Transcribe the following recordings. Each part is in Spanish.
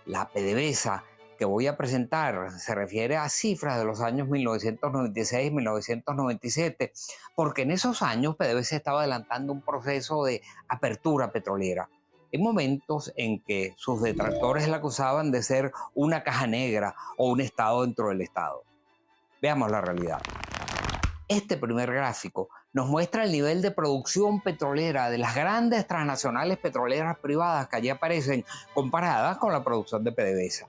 La PDVSA que voy a presentar se refiere a cifras de los años 1996 y 1997, porque en esos años PDVSA estaba adelantando un proceso de apertura petrolera, en momentos en que sus detractores la acusaban de ser una caja negra o un Estado dentro del Estado. Veamos la realidad. Este primer gráfico nos muestra el nivel de producción petrolera de las grandes transnacionales petroleras privadas que allí aparecen comparadas con la producción de PDVSA.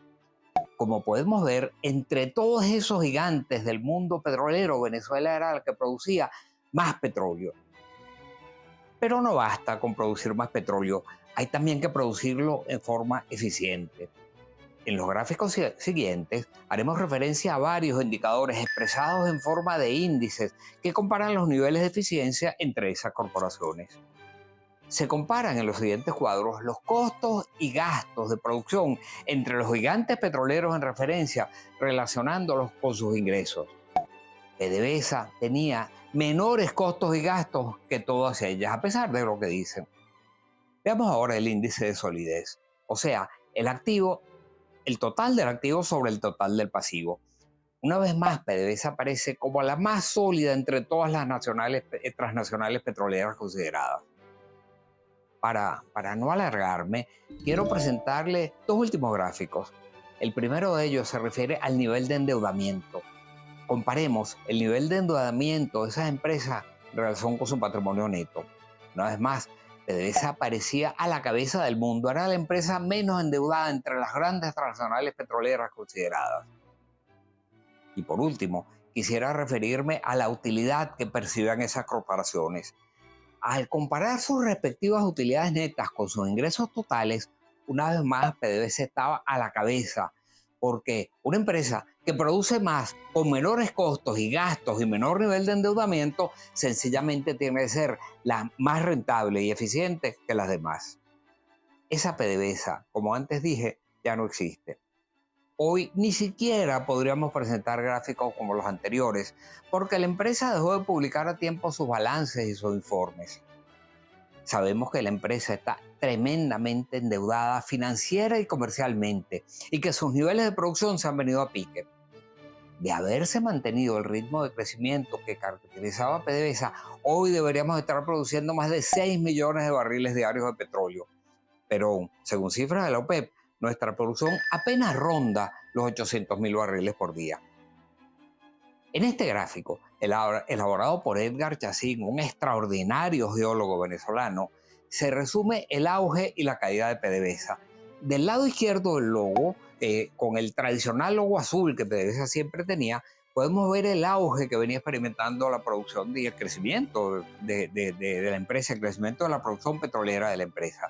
Como podemos ver, entre todos esos gigantes del mundo petrolero, Venezuela era la que producía más petróleo. Pero no basta con producir más petróleo, hay también que producirlo en forma eficiente. En los gráficos siguientes haremos referencia a varios indicadores expresados en forma de índices que comparan los niveles de eficiencia entre esas corporaciones. Se comparan en los siguientes cuadros los costos y gastos de producción entre los gigantes petroleros en referencia, relacionándolos con sus ingresos. PDVSA tenía menores costos y gastos que todas ellas, a pesar de lo que dicen. Veamos ahora el índice de solidez, o sea, el total del activo sobre el total del pasivo. Una vez más, PDVSA aparece como la más sólida entre todas las transnacionales petroleras consideradas. Para no alargarme, quiero presentarle dos últimos gráficos. El primero de ellos se refiere al nivel de endeudamiento. Comparemos el nivel de endeudamiento de esas empresas en relación con su patrimonio neto. Una vez más, PDVSA aparecía a la cabeza del mundo. Era la empresa menos endeudada entre las grandes transnacionales petroleras consideradas. Y por último, quisiera referirme a la utilidad que percibían esas corporaciones. Al comparar sus respectivas utilidades netas con sus ingresos totales, una vez más PDVSA estaba a la cabeza, porque una empresa que produce más con menores costos y gastos y menor nivel de endeudamiento, sencillamente tiene que ser la más rentable y eficiente que las demás. Esa PDVSA, como antes dije, ya no existe. Hoy ni siquiera podríamos presentar gráficos como los anteriores, porque la empresa dejó de publicar a tiempo sus balances y sus informes. Sabemos que la empresa está tremendamente endeudada financiera y comercialmente, y que sus niveles de producción se han venido a pique. De haberse mantenido el ritmo de crecimiento que caracterizaba a PDVSA, hoy deberíamos estar produciendo más de 6 millones de barriles diarios de petróleo. Pero, según cifras de la OPEP, nuestra producción apenas ronda los 800.000 barriles por día. En este gráfico, elaborado por Edgar Chacín, un extraordinario geólogo venezolano, se resume el auge y la caída de PDVSA. Del lado izquierdo del logo, con el tradicional logo azul que PDVSA siempre tenía, podemos ver el auge que venía experimentando la producción y el crecimiento de la empresa, el crecimiento de la producción petrolera de la empresa.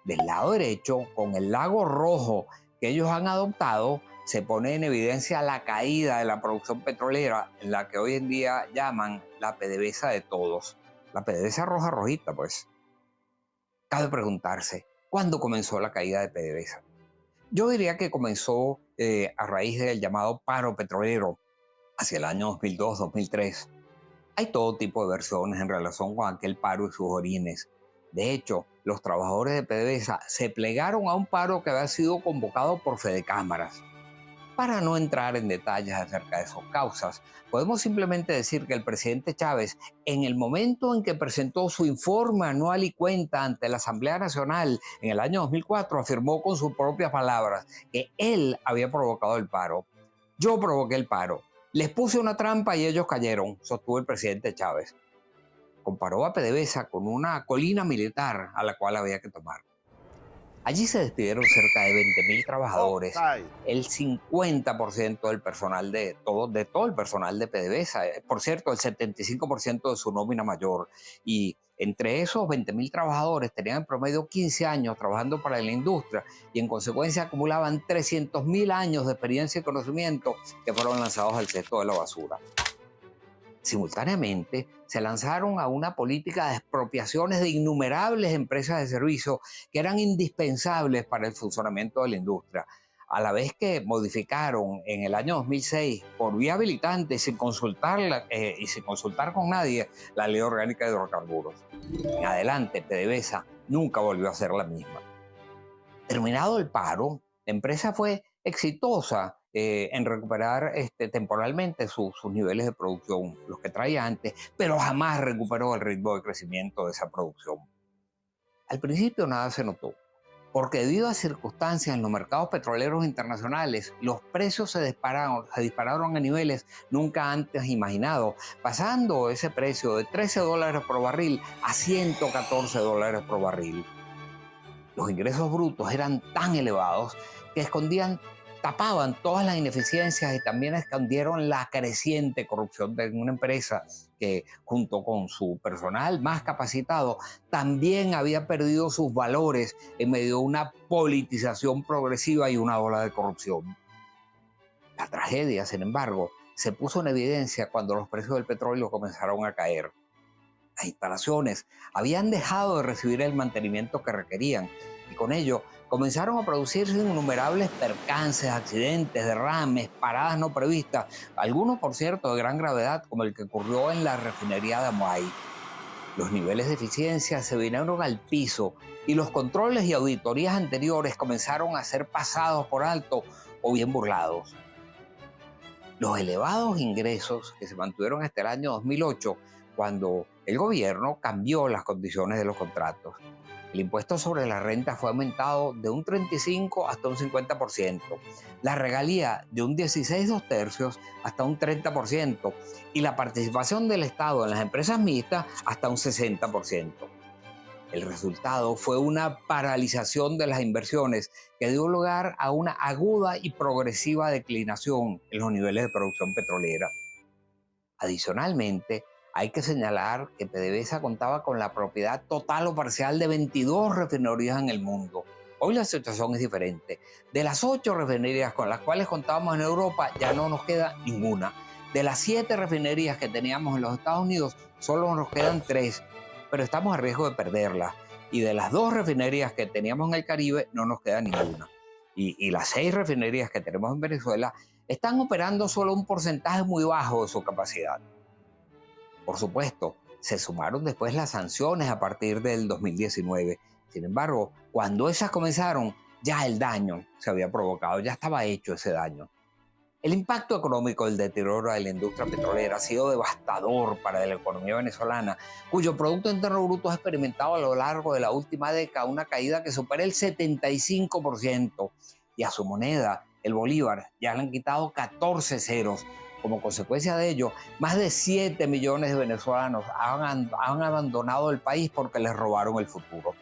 Del lado derecho, con el lago rojo que ellos han adoptado, se pone en evidencia la caída de la producción petrolera, en la que hoy en día llaman la PDVSA de todos. La PDVSA roja rojita, pues. Cabe preguntarse, ¿cuándo comenzó la caída de PDVSA? Yo diría que comenzó a raíz del llamado paro petrolero, hacia el año 2002-2003. Hay todo tipo de versiones en relación con aquel paro y sus orígenes. De hecho, los trabajadores de PDVSA se plegaron a un paro que había sido convocado por Fedecámaras. Para no entrar en detalles acerca de sus causas, podemos simplemente decir que el presidente Chávez, en el momento en que presentó su informe anual y cuenta ante la Asamblea Nacional en el año 2004, afirmó con sus propias palabras que él había provocado el paro. Yo provoqué el paro. Les puse una trampa y ellos cayeron, sostuvo el presidente Chávez. Comparó a PDVSA con una colina militar a la cual había que tomar. Allí se despidieron cerca de 20.000 trabajadores, el 50% del personal de todo el personal de PDVSA, por cierto, el 75% de su nómina mayor. Y entre esos 20.000 trabajadores tenían en promedio 15 años trabajando para la industria y en consecuencia acumulaban 300.000 años de experiencia y conocimiento que fueron lanzados al cesto de la basura. Simultáneamente, se lanzaron a una política de expropiaciones de innumerables empresas de servicio que eran indispensables para el funcionamiento de la industria, a la vez que modificaron en el año 2006, por vía habilitante, sin consultar con nadie, la Ley Orgánica de Hidrocarburos. En adelante, PDVSA nunca volvió a ser la misma. Terminado el paro, La empresa fue exitosa en recuperar temporalmente sus niveles de producción, los que traía antes, pero jamás recuperó el ritmo de crecimiento de esa producción. Al principio nada se notó, porque debido a circunstancias en los mercados petroleros internacionales, los precios se dispararon a niveles nunca antes imaginados, pasando ese precio de $13 por barril a $114 por barril. Los ingresos brutos eran tan elevados que tapaban todas las ineficiencias y también escondieron la creciente corrupción de una empresa que, junto con su personal más capacitado, también había perdido sus valores en medio de una politización progresiva y una ola de corrupción. La tragedia, sin embargo, se puso en evidencia cuando los precios del petróleo comenzaron a caer. Las instalaciones habían dejado de recibir el mantenimiento que requerían y con ello comenzaron a producirse innumerables percances, accidentes, derrames, paradas no previstas, algunos por cierto de gran gravedad como el que ocurrió en la refinería de Amoay. Los niveles de eficiencia se vinieron al piso y los controles y auditorías anteriores comenzaron a ser pasados por alto o bien burlados. Los elevados ingresos que se mantuvieron hasta el año 2008, cuando el gobierno cambió las condiciones de los contratos. El impuesto sobre la renta fue aumentado de un 35 hasta un 50%, la regalía de un 16/2 hasta un 30% y la participación del Estado en las empresas mixtas hasta un 60%. El resultado fue una paralización de las inversiones que dio lugar a una aguda y progresiva declinación en los niveles de producción petrolera. Adicionalmente, hay que señalar que PDVSA contaba con la propiedad total o parcial de 22 refinerías en el mundo. Hoy la situación es diferente. De las 8 refinerías con las cuales contábamos en Europa, ya no nos queda ninguna. De las 7 refinerías que teníamos en los Estados Unidos, solo nos quedan 3, pero estamos a riesgo de perderlas. Y de las 2 refinerías que teníamos en el Caribe, no nos queda ninguna. Y las 6 refinerías que tenemos en Venezuela están operando solo un porcentaje muy bajo de su capacidad. Por supuesto, se sumaron después las sanciones a partir del 2019. Sin embargo, cuando esas comenzaron, ya el daño se había provocado, ya estaba hecho ese daño. El impacto económico del deterioro de la industria petrolera ha sido devastador para la economía venezolana, cuyo Producto Interno Bruto ha experimentado a lo largo de la última década una caída que supera el 75%, y a su moneda, el bolívar, ya le han quitado 14 ceros. Como consecuencia de ello, más de 7 millones de venezolanos han abandonado el país porque les robaron el futuro.